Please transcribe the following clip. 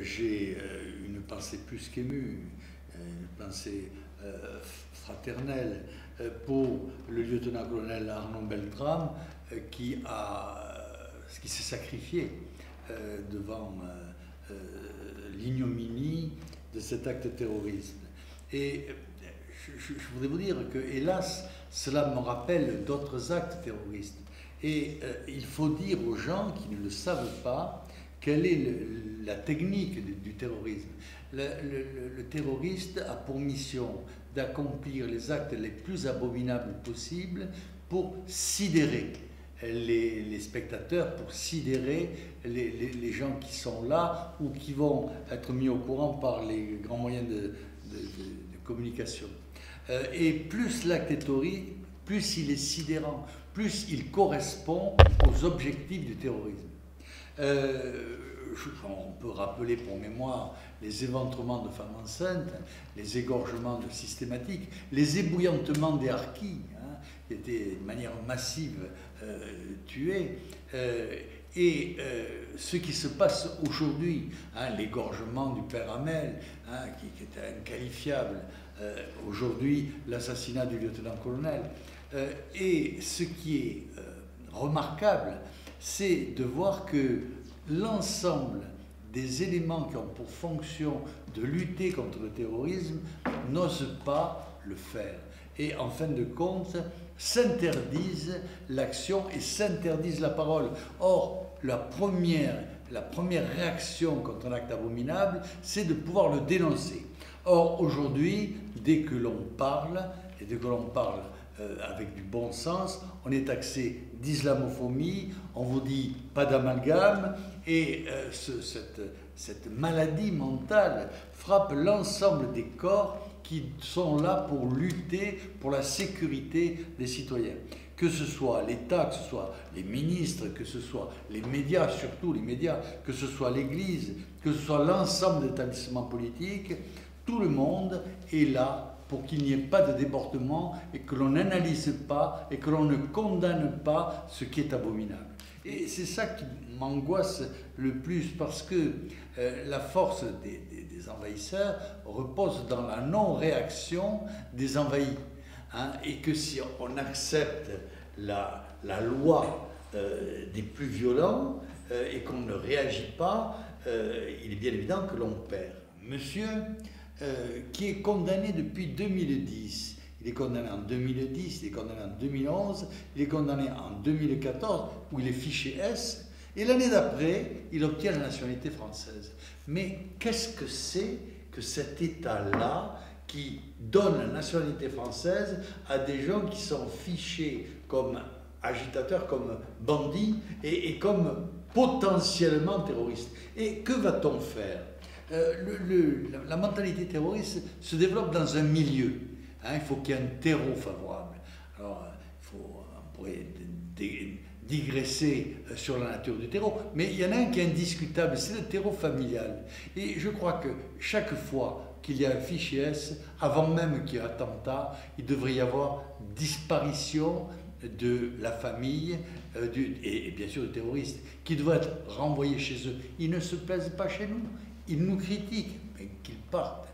j'ai une pensée plus qu'émue, une pensée fraternelle pour le lieutenant-colonel Arnaud Beltrame qui s'est sacrifié devant l'ignominie de cet acte terroriste. Et je voudrais vous dire que, hélas, cela me rappelle d'autres actes terroristes. Et il faut dire aux gens qui ne le savent pas quelle est la technique du terrorisme. Le terroriste a pour mission d'accomplir les actes les plus abominables possibles pour sidérer les spectateurs, pour sidérer les gens qui sont là ou qui vont être mis au courant par les grands moyens de communication. Et plus l'acte est horrible, plus il est sidérant, plus il correspond aux objectifs du terrorisme. On peut rappeler pour mémoire les éventrements de femmes enceintes, les égorgements systématiques, les ébouillantements des harkis, qui étaient de manière massive tués, et ce qui se passe aujourd'hui, l'égorgement du père Hamel, qui était inqualifiable, aujourd'hui l'assassinat du lieutenant-colonel. Et ce qui est remarquable, c'est de voir que l'ensemble des éléments qui ont pour fonction de lutter contre le terrorisme n'osent pas le faire. Et en fin de compte, s'interdisent l'action et s'interdisent la parole. Or, la première réaction contre un acte abominable, c'est de pouvoir le dénoncer. Or, aujourd'hui, dès que l'on parle, et dès que l'on parle avec du bon sens, on est taxé d'islamophobie, on vous dit pas d'amalgame, et cette maladie mentale frappe l'ensemble des corps qui sont là pour lutter pour la sécurité des citoyens. Que ce soit l'État, que ce soit les ministres, que ce soit les médias, surtout les médias, que ce soit l'Église, que ce soit l'ensemble des établissements politiques, tout le monde est là pour qu'il n'y ait pas de débordement et que l'on n'analyse pas et que l'on ne condamne pas ce qui est abominable. Et c'est ça qui m'angoisse le plus, parce que la force des envahisseurs repose dans la non-réaction des envahis. Et que si on accepte la loi des plus violents et qu'on ne réagit pas, il est bien évident que l'on perd. Monsieur qui est condamné depuis 2010. Il est condamné en 2010, il est condamné en 2011, il est condamné en 2014, où il est fiché S, et l'année d'après, il obtient la nationalité française. Mais qu'est-ce que c'est que cet État-là qui donne la nationalité française à des gens qui sont fichés comme agitateurs, comme bandits et comme potentiellement terroristes? Et que va-t-on faire? La mentalité terroriste se développe dans un milieu. Il faut qu'il y ait un terreau favorable. Alors, on pourrait digresser sur la nature du terreau, mais il y en a un qui est indiscutable, c'est le terreau familial. Et je crois que chaque fois qu'il y a un fichier S, avant même qu'il y ait attentat, il devrait y avoir disparition de la famille et bien sûr des terroristes, qui devraient être renvoyés chez eux. Ils ne se plaisent pas chez nous. Ils nous critiquent, mais qu'ils partent.